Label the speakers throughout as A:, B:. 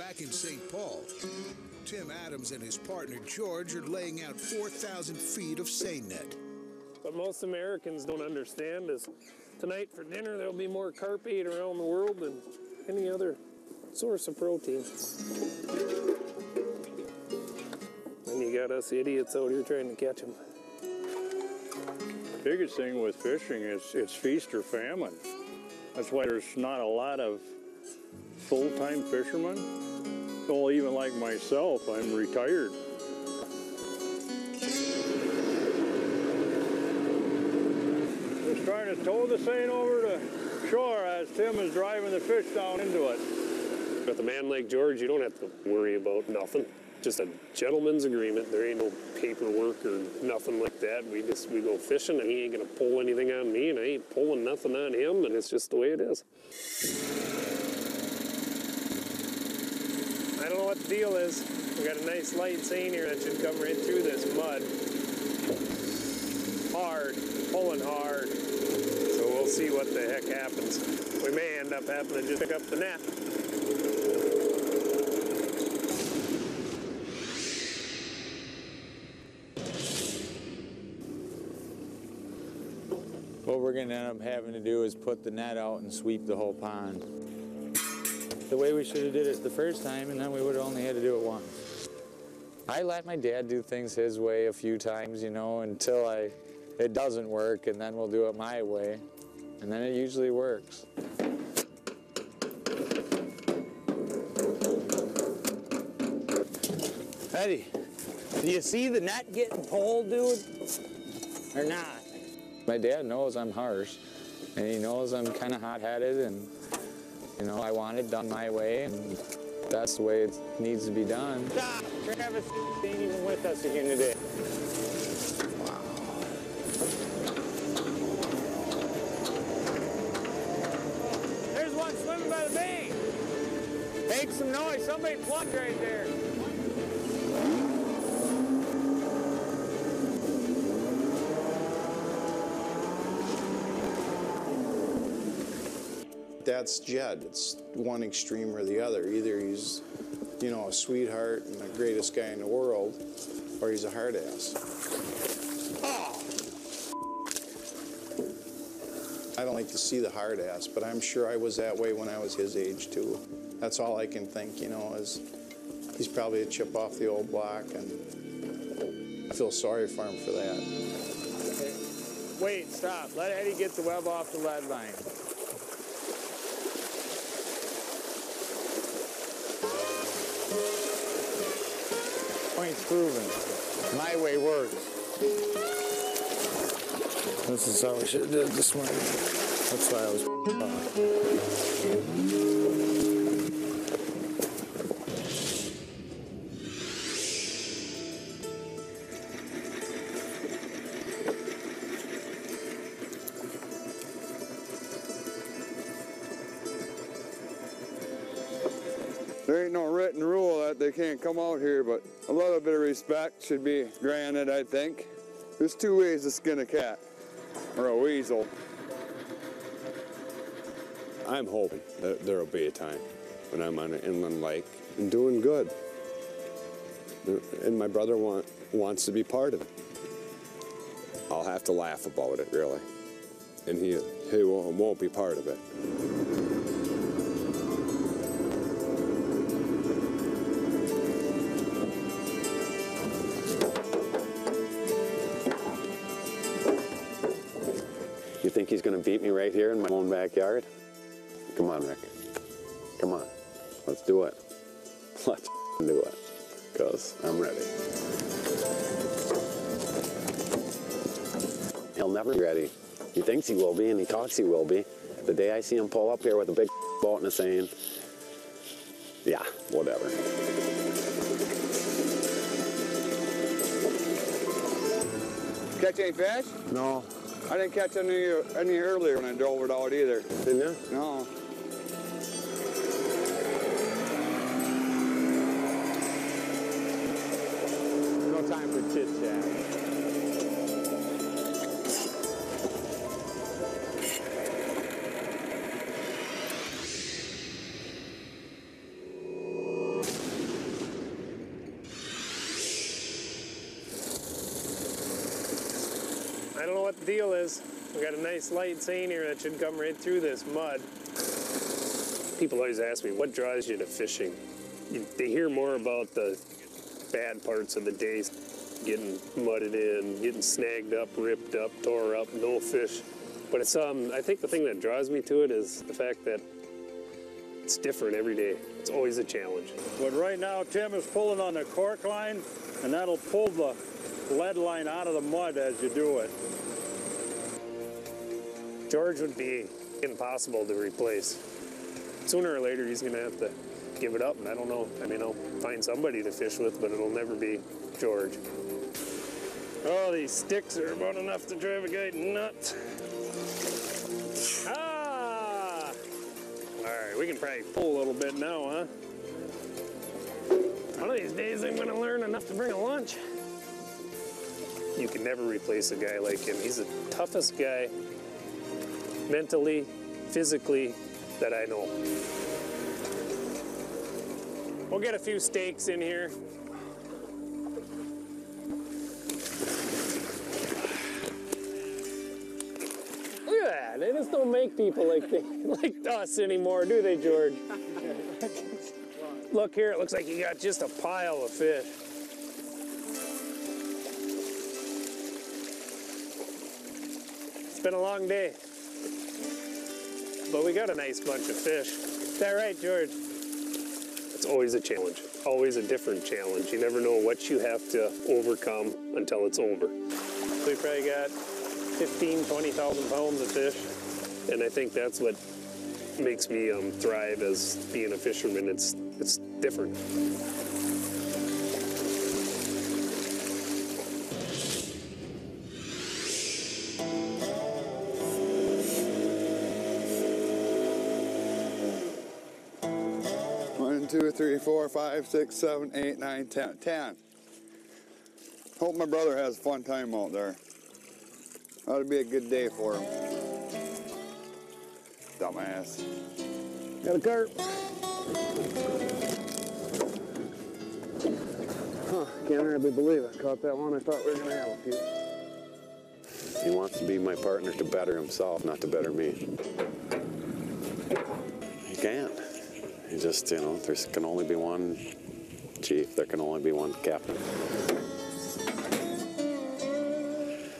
A: Back in St. Paul, Tim Adams and his partner George are laying out 4,000 feet of seine net.
B: What most Americans don't understand is tonight for dinner there'll be more carp ate around the world than any other source of protein. And you got us idiots out here trying to catch them.
C: Biggest thing with fishing is it's feast or famine. That's why there's not a lot of full-time fishermen. Well, even like myself, I'm retired. Just trying to tow the seine over to shore as Tim is driving the fish down into it.
B: With a man like George, you don't have to worry about nothing. Just a gentleman's agreement. There ain't no paperwork or nothing like that. We go fishing, and he ain't gonna pull anything on me, and I ain't pulling nothing on him, and it's just the way it is. I don't know what the deal is. We got a nice light seine here that should come right through this mud. Hard, pulling hard. So we'll see what the heck happens. We may end up having to just pick up the net.
D: What we're going to end up having to do is put the net out and sweep the whole pond. The way we should have did it the first time, and then we would have only had to do it once. I let my dad do things his way a few times, you know, until it doesn't work, and then we'll do it my way, and then it usually works. Eddie, do you see the net getting pulled, dude, or not? My dad knows I'm harsh, and he knows I'm kind of hot-headed, and, you know, I want it done my way, and that's the way it needs to be done. Stop! Travis ain't even with us again today. Wow. There's one swimming by the bank. Make some noise. Somebody plugged right there.
E: That's Jed. It's one extreme or the other. Either he's, you know, a sweetheart and the greatest guy in the world, or he's a hard ass. Oh. I don't like to see the hard ass, but I'm sure I was that way when I was his age too. That's all I can think, you know, is he's probably a chip off the old block, and I feel sorry for him for that.
D: Okay. Wait, stop. Let Eddie get the web off the lead line. Point's proven. My way works. This is how we should have did this morning. That's why I was off.
C: There ain't no written rule that they can't come out here, but a little bit of respect should be granted, I think. There's two ways to skin a cat, or a weasel.
F: I'm hoping that there will be a time when I'm on an inland lake and doing good. And my brother wants to be part of it. I'll have to laugh about it, really. And he won't be part of it. You think he's going to beat me right here in my own backyard? Come on, Rick. Come on. Let's do it. Let's do it. Because I'm ready. He'll never be ready. He thinks he will be, and he talks he will be. The day I see him pull up here with a big boat and a saying, yeah, whatever.
C: Catch any fish?
F: No.
C: I didn't catch any earlier when I drove it out either.
F: Didn't you?
C: No.
D: No time for chit chat.
B: I don't know what the deal is. We got a nice light seine here that should come right through this mud. People always ask me, what draws you to fishing? They hear more about the bad parts of the day, getting mudded in, getting snagged up, ripped up, tore up, no fish. But it's I think the thing that draws me to it is the fact that it's different every day. It's always a challenge.
C: But right now, Tim is pulling on the cork line, and that'll pull the lead line out of the mud as you do it.
B: George would be impossible to replace. Sooner or later, he's gonna have to give it up, and I don't know. I mean, I'll find somebody to fish with, but it'll never be George. Oh, these sticks are about enough to drive a guy nuts. Ah! All right, we can probably pull a little bit now, huh? One of these days, I'm gonna learn enough to bring a lunch. You can never replace a guy like him. He's the toughest guy, mentally, physically, that I know. We'll get a few steaks in here. Look at that. They just don't make people like us anymore, do they, George? Look here, it looks like you got just a pile of fish. It's been a long day, but we got a nice bunch of fish. Is that right, George? It's always a challenge, always a different challenge. You never know what you have to overcome until it's over. So we probably got 15,000, 20,000 pounds of fish, and I think that's what makes me thrive as being a fisherman. It's different.
G: One, two, three, four, 5, 6, 7, 8, 9, 10. 10. Hope my brother has a fun time out there. That'll be a good day for him. Dumbass.
B: Got a carp. Huh, can't hardly believe I caught that one. I thought we were gonna have a few.
F: He wants to be my partner to better himself, not to better me. He can't. He just, you know, there can only be one chief. There can only be one captain.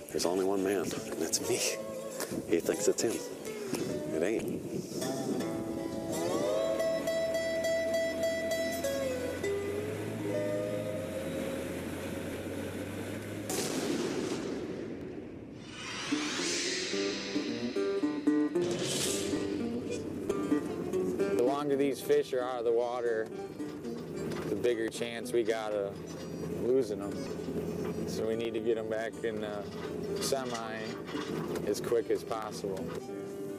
F: There's only one man, and that's me. He thinks it's him. It ain't.
D: The longer these fish are out of the water, the bigger chance we got of losing them. So we need to get them back in the semi as quick as possible.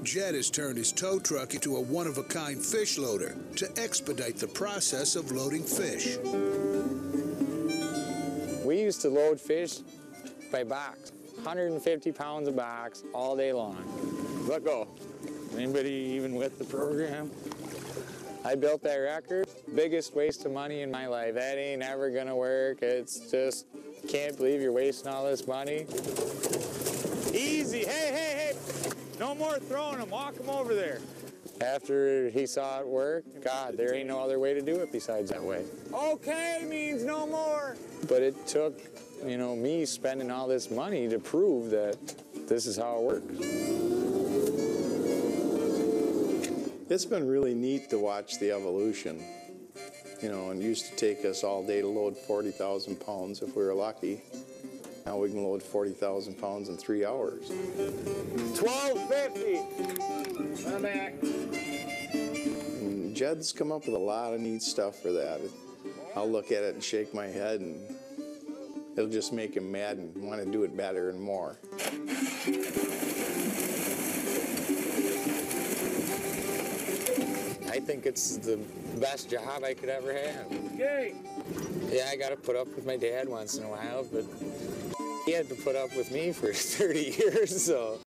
A: Jed has turned his tow truck into a one-of-a-kind fish loader to expedite the process of loading fish.
D: We used to load fish by box, 150 pounds a box all day long. Let go. Anybody even with the program? I built that record. Biggest waste of money in my life. That ain't ever gonna work. It's just, can't believe you're wasting all this money. Easy, hey, hey, hey. No more throwing them, walk them over there. After he saw it work, God, there ain't no other way to do it besides that way. Okay means no more. But it took, you know, me spending all this money to prove that this is how it works.
E: It's been really neat to watch the evolution. You know, it used to take us all day to load 40,000 pounds if we were lucky. Now we can load 40,000 pounds in 3 hours.
D: 1250. I'm back.
E: And Jed's come up with a lot of neat stuff for that. I'll look at it and shake my head, and it'll just make him mad and want to do it better and more.
D: I think it's the best job I could ever have.
B: Yay!
D: Yeah, I got to put up with my dad once in a while, but he had to put up with me for 30 years, so.